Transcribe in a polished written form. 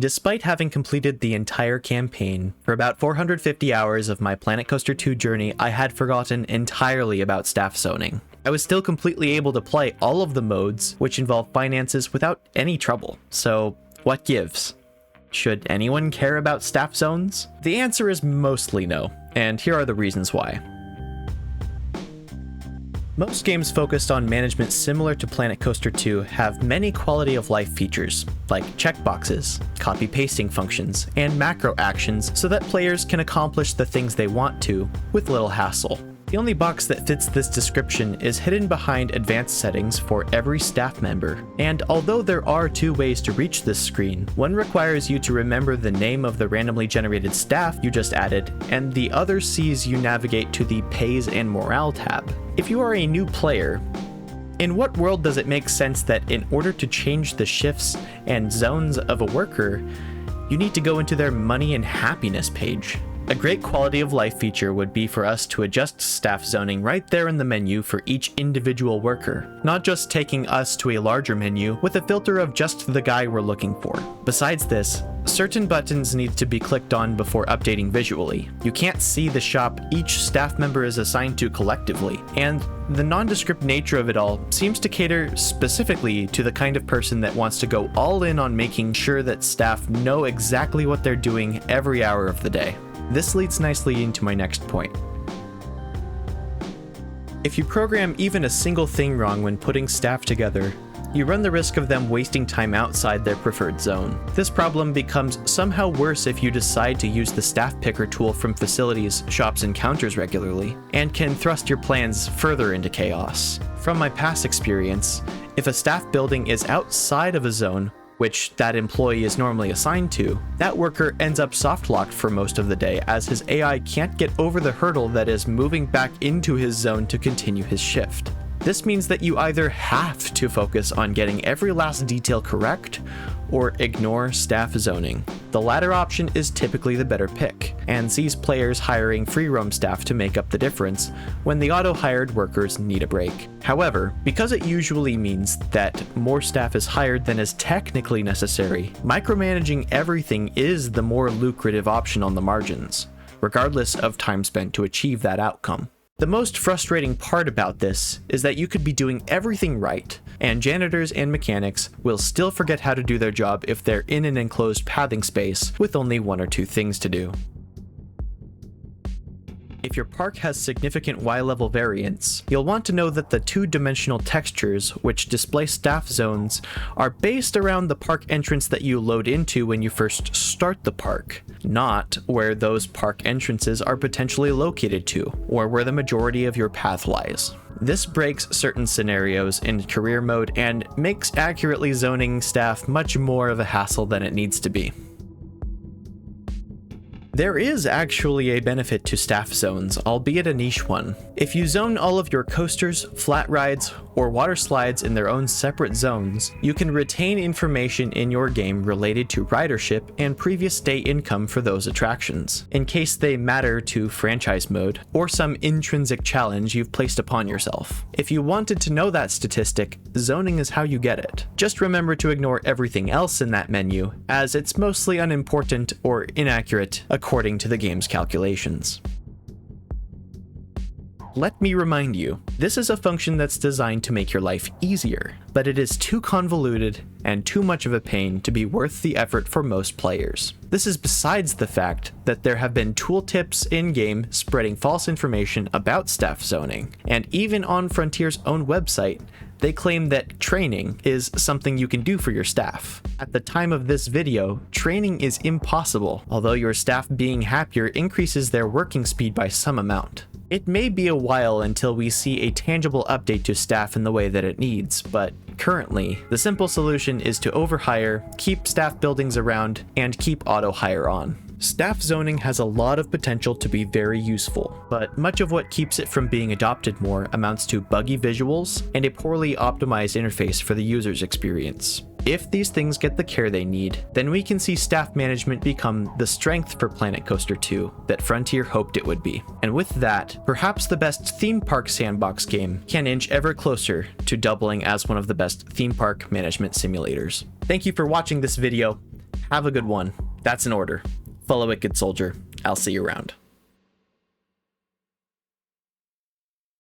Despite having completed the entire campaign, for about 450 hours of my Planet Coaster 2 journey, I had forgotten entirely about staff zoning. I was still completely able to play all of the modes, which involve finances, without any trouble. So, what gives? Should anyone care about staff zones? The answer is mostly no, and here are the reasons why. Most games focused on management similar to Planet Coaster 2 have many quality of life features, like checkboxes, copy-pasting functions, and macro actions so that players can accomplish the things they want to with little hassle. The only box that fits this description is hidden behind advanced settings for every staff member, and although there are two ways to reach this screen, one requires you to remember the name of the randomly generated staff you just added, and the other sees you navigate to the Pays and Morale tab. If you are a new player, in what world does it make sense that in order to change the shifts and zones of a worker, you need to go into their money and happiness page? A great quality of life feature would be for us to adjust staff zoning right there in the menu for each individual worker, not just taking us to a larger menu with a filter of just the guy we're looking for. Besides this, certain buttons need to be clicked on before updating visually. You can't see the shop each staff member is assigned to collectively, and the nondescript nature of it all seems to cater specifically to the kind of person that wants to go all in on making sure that staff know exactly what they're doing every hour of the day. This leads nicely into my next point. If you program even a single thing wrong when putting staff together, you run the risk of them wasting time outside their preferred zone. This problem becomes somehow worse if you decide to use the staff picker tool from facilities, shops, and counters regularly, and can thrust your plans further into chaos. From my past experience, if a staff building is outside of a zone which that employee is normally assigned to, that worker ends up soft-locked for most of the day as his AI can't get over the hurdle that is moving back into his zone to continue his shift. This means that you either have to focus on getting every last detail correct, or ignore staff zoning. The latter option is typically the better pick, and sees players hiring free roam staff to make up the difference when the auto-hired workers need a break. However, because it usually means that more staff is hired than is technically necessary, micromanaging everything is the more lucrative option on the margins, regardless of time spent to achieve that outcome. The most frustrating part about this is that you could be doing everything right, and janitors and mechanics will still forget how to do their job if they're in an enclosed pathing space with only one or two things to do. If your park has significant Y-level variance, you'll want to know that the two-dimensional textures which display staff zones are based around the park entrance that you load into when you first start the park, not where those park entrances are potentially located to, or where the majority of your path lies. This breaks certain scenarios in career mode and makes accurately zoning staff much more of a hassle than it needs to be. There is actually a benefit to staff zones, albeit a niche one. If you zone all of your coasters, flat rides, or water slides in their own separate zones, you can retain information in your game related to ridership and previous day income for those attractions, in case they matter to franchise mode or some intrinsic challenge you've placed upon yourself. If you wanted to know that statistic, zoning is how you get it. Just remember to ignore everything else in that menu, as it's mostly unimportant or inaccurate according to the game's calculations. Let me remind you, this is a function that's designed to make your life easier, but it is too convoluted and too much of a pain to be worth the effort for most players. This is besides the fact that there have been tooltips in-game spreading false information about staff zoning, and even on Frontier's own website, they claim that training is something you can do for your staff. At the time of this video, training is impossible, although your staff being happier increases their working speed by some amount. It may be a while until we see a tangible update to staff in the way that it needs, but currently, the simple solution is to overhire, keep staff buildings around, and keep auto-hire on. Staff zoning has a lot of potential to be very useful, but much of what keeps it from being adopted more amounts to buggy visuals and a poorly optimized interface for the user's experience. If these things get the care they need, then we can see staff management become the strength for Planet Coaster 2 that Frontier hoped it would be. And with that, perhaps the best theme park sandbox game can inch ever closer to doubling as one of the best theme park management simulators. Thank you for watching this video. Have a good one. That's an order. Follow it, good soldier. I'll see you around.